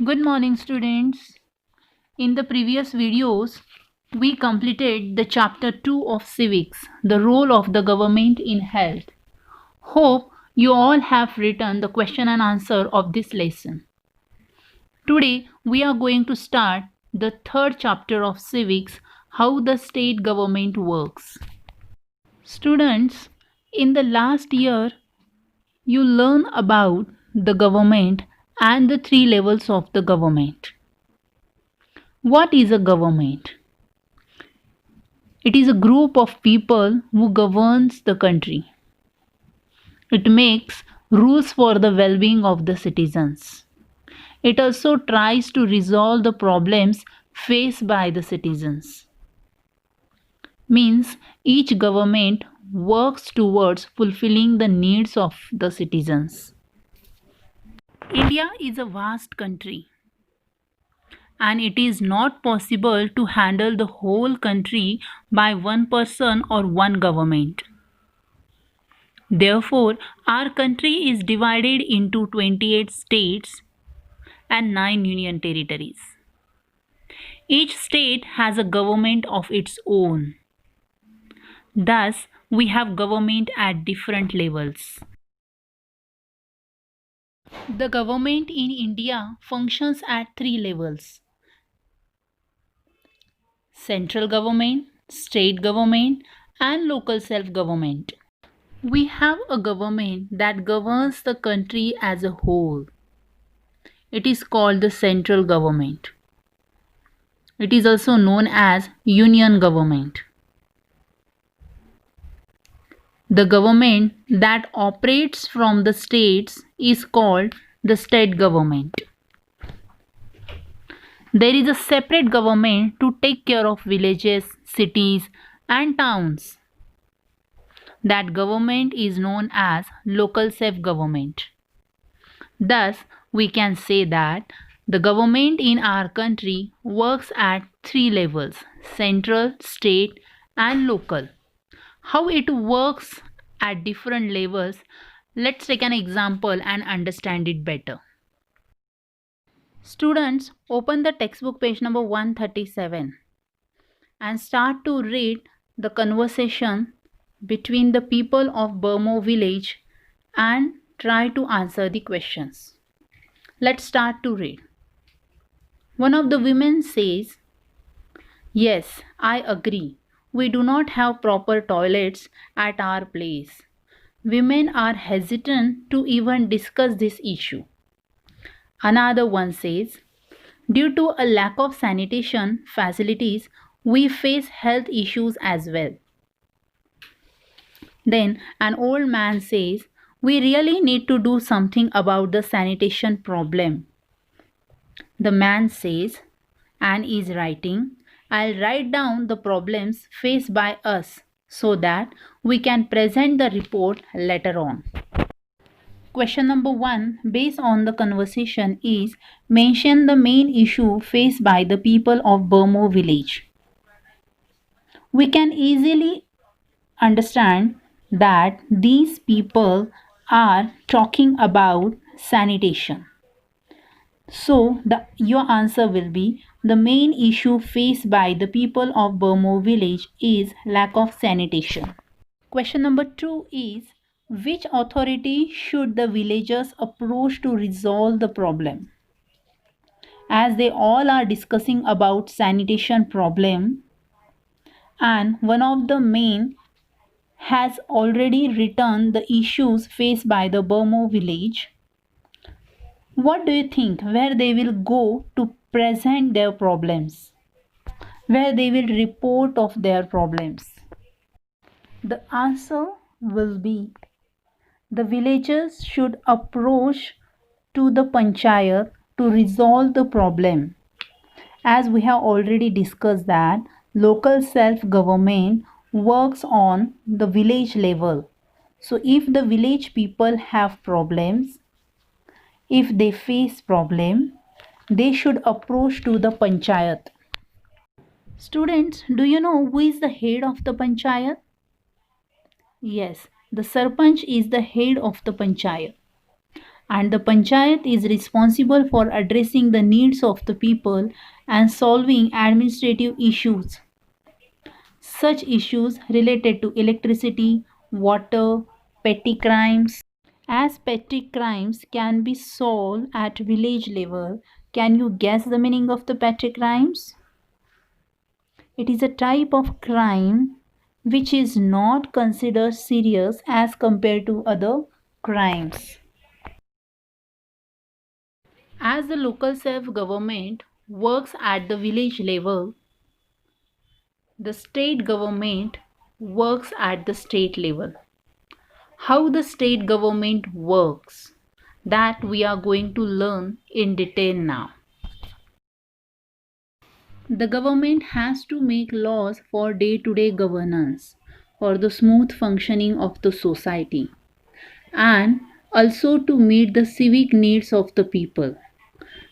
Good morning, students. In the previous videos, we completed the chapter 2 of civics, the role of the government in health. Hope you all have written the question and answer of this lesson. Today, we are going to start the third chapter of civics, how the state government works. Students, in the last year, you learn about the government and the three levels of the government. What is a government? It is a group of people who governs the country. It makes rules for the well-being of the citizens. It also tries to resolve the problems faced by the citizens. Means each government works towards fulfilling the needs of the citizens. India is a vast country, and it is not possible to handle the whole country by one person or one government. Therefore, our country is divided into 28 states and 9 union territories. Each state has a government of its own. Thus, we have government at different levels. The government in India functions at three levels: central government, state government, and local self-government. We have a government that governs the country as a whole. It is called the central government. It is also known as union government. The government that operates from the states is called the state government. There is a separate government to take care of villages, cities, and towns. That government is known as local self-government. Thus, we can say that the government in our country works at three levels: central, state, and local. How it works at different levels, let's take an example and understand it better. Students, open the textbook page number 137 and start to read the conversation between the people of Burmo village and try to answer the questions. Let's start to read. One of the women says, "Yes, I agree. We do not have proper toilets at our place. Women are hesitant to even discuss this issue." Another one says, "Due to a lack of sanitation facilities, we face health issues as well." Then an old man says, "We really need to do something about the sanitation problem." The man says, and is writing, "I'll write down the problems faced by us so that we can present the report later on." Question number 1, based on the conversation, is mention the main issue faced by the people of Burmo village. We can easily understand that these people are talking about sanitation. So your answer will be, the main issue faced by the people of Burmo village is lack of sanitation. Question number 2 is, which authority should the villagers approach to resolve the problem? As they all are discussing about sanitation problem, and one of the main has already written the issues faced by the Burmo village, what do you think where they will go to present their problems? Where they will report of their problems? The answer will be, the villagers should approach to the panchayat to resolve the problem. As we have already discussed that local self-government works on the village level. So if the village people have problems, if they face problem, they should approach to the panchayat. Students, do you know who is the head of the panchayat? Yes, the sarpanch is the head of the panchayat. and the panchayat is responsible for addressing the needs of the people and solving administrative issues. Such issues related to electricity, water, petty crimes. As petty crimes can be solved at village level, can you guess the meaning of the petty crimes? It is a type of crime which is not considered serious as compared to other crimes. As the local self government works at the village level, the state government works at the state level. How the state government works, that we are going to learn in detail now. The government has to make laws for day-to-day governance, for the smooth functioning of the society, and also to meet the civic needs of the people.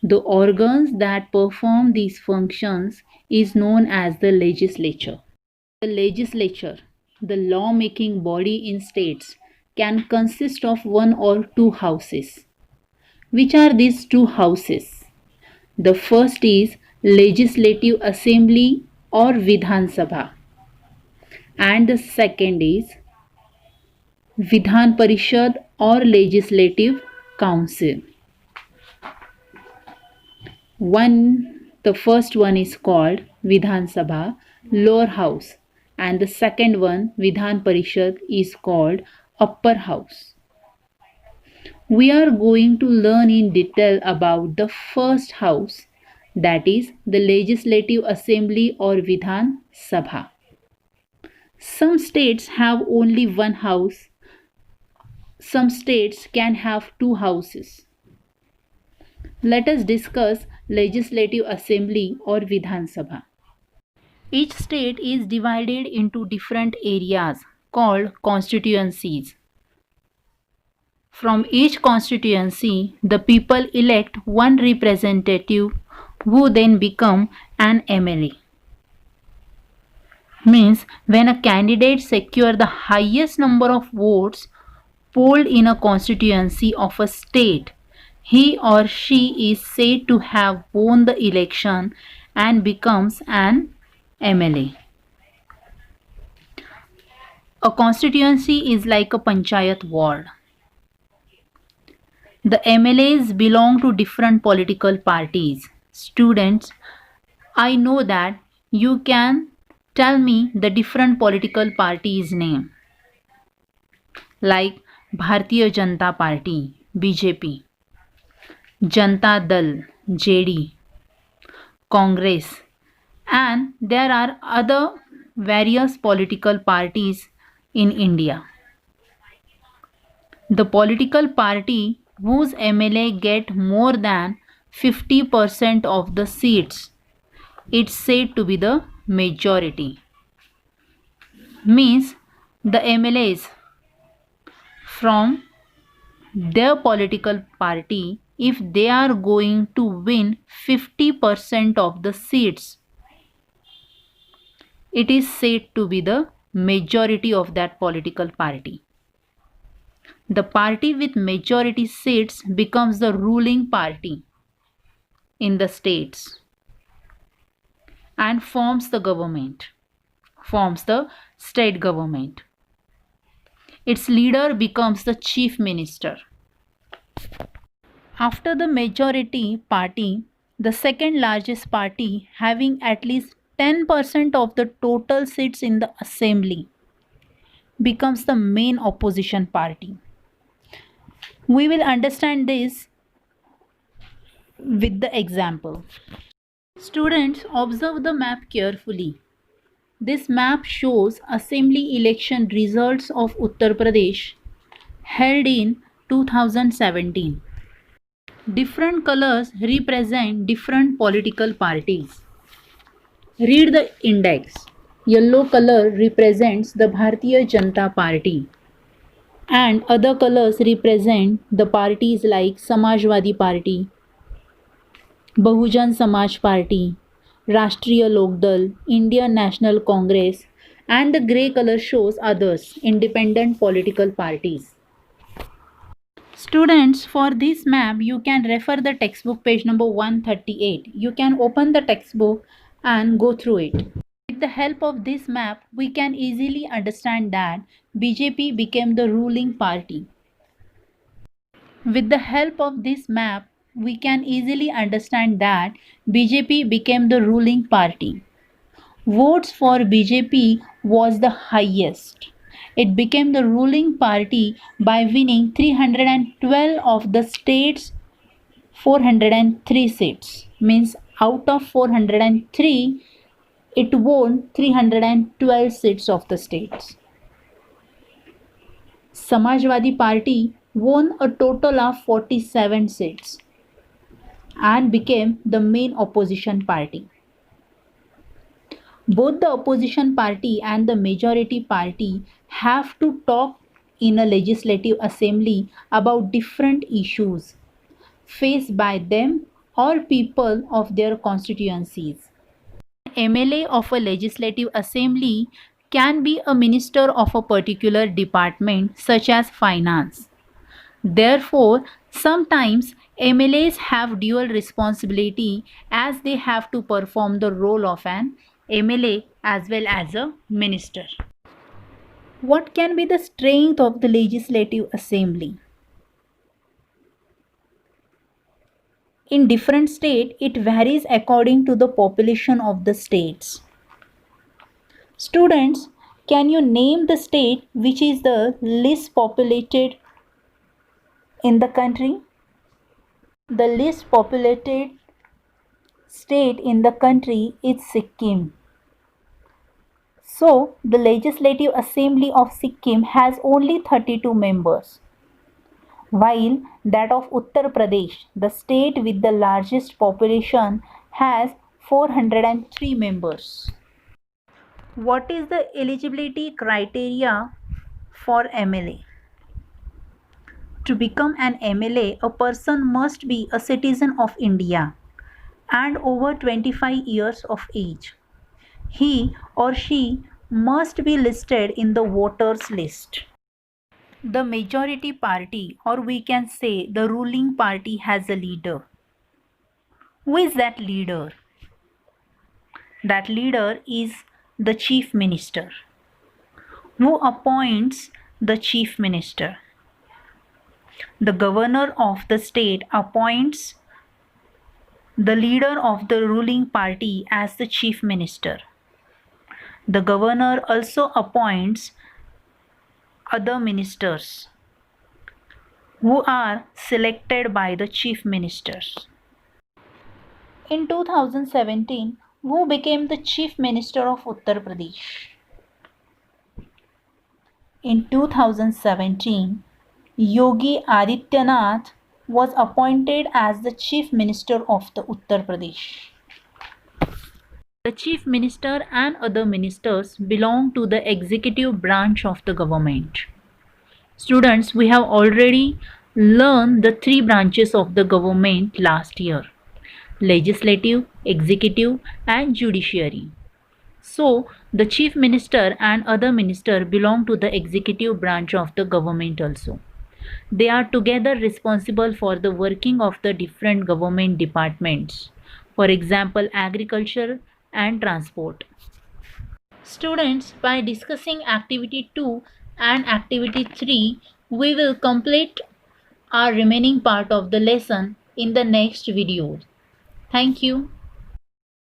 The organs that perform these functions is known as the legislature. The legislature, the law-making body in states, can consist of one or two houses. Which are these two houses? The first is Legislative Assembly or Vidhan Sabha, and the second is Vidhan Parishad or Legislative Council. The first one is called Vidhan Sabha, lower house, and the second one, Vidhan Parishad, is called upper house. We are going to learn in detail about the first house, that is the Legislative Assembly or Vidhan Sabha. Some states have only one house. Some states can have two houses. Let us discuss Legislative Assembly or Vidhan Sabha. Each state is divided into different areas called constituencies. From each constituency, the people elect one representative who then become an MLA. Means when a candidate secures the highest number of votes polled in a constituency of a state, he or she is said to have won the election and becomes an MLA. A constituency is like a panchayat ward. The MLAs belong to different political parties. Students, I know that you can tell me the different political parties' name, like Bharatiya Janata Party, BJP, Janata Dal, JD, Congress, and there are other various political parties in India. The political party whose MLA get more than 50% of the seats, it's said to be the majority. Means the MLAs from their political party, if they are going to win 50% of the seats, it is said to be the majority of that political party. The party with majority seats becomes the ruling party in the states and forms the government, forms the state government. Its leader becomes the chief minister. After the majority party, the second largest party, having at least 10% of the total seats in the assembly, becomes the main opposition party. We will understand this with the example. Students, observe the map carefully. This map shows assembly election results of Uttar Pradesh held in 2017. Different colors represent different political parties. Read the index. Yellow color represents the Bharatiya Janata Party, and other colors represent the parties like Samajwadi Party, Bahujan Samaj Party, Rashtriya Lok Dal, Indian National Congress, and the grey color shows others, independent political parties. Students, for this map, you can refer the textbook page number 138. You can open the textbook and go through it. With the help of this map, we can easily understand that BJP became the ruling party. With the help of this map, we can easily understand that BJP became the ruling party. Votes for BJP was the highest. It became the ruling party by winning 312 of the state's 403 seats. Means out of 403, it won 312 seats of the states. Samajwadi Party won a total of 47 seats and became the main opposition party. Both the opposition party and the majority party have to talk in a legislative assembly about different issues faced by them or people of their constituencies. MLA of a legislative assembly can be a minister of a particular department such as finance. Therefore, sometimes MLAs have dual responsibility as they have to perform the role of an MLA as well as a minister. What can be the strength of the legislative assembly? In different states, it varies according to the population of the states. Students, can you name the state which is the least populated in the country? The least populated state in the country is Sikkim. So, the Legislative Assembly of Sikkim has only 32 members, while that of Uttar Pradesh, the state with the largest population, has 403 members. What is the eligibility criteria for MLA? To become an MLA, a person must be a citizen of India and over 25 years of age. He or she must be listed in the voters list. The majority party, or we can say the ruling party, has a leader. Who is that leader? That leader is the chief minister. Who appoints the chief minister? The governor of the state appoints the leader of the ruling party as the chief minister. The governor also appoints other ministers who are selected by the chief ministers. In 2017, who became the chief minister of Uttar Pradesh? In 2017, Yogi Adityanath was appointed as the chief minister of the Uttar Pradesh. The chief minister and other ministers belong to the executive branch of the government. Students, we have already learned the three branches of the government last year: legislative, executive, and judiciary. So, the chief minister and other minister belong to the executive branch of the government also. They are together responsible for the working of the different government departments. For example, agriculture and transport. Students, by discussing activity 2 and activity 3, we will complete our remaining part of the lesson in the next video. Thank you.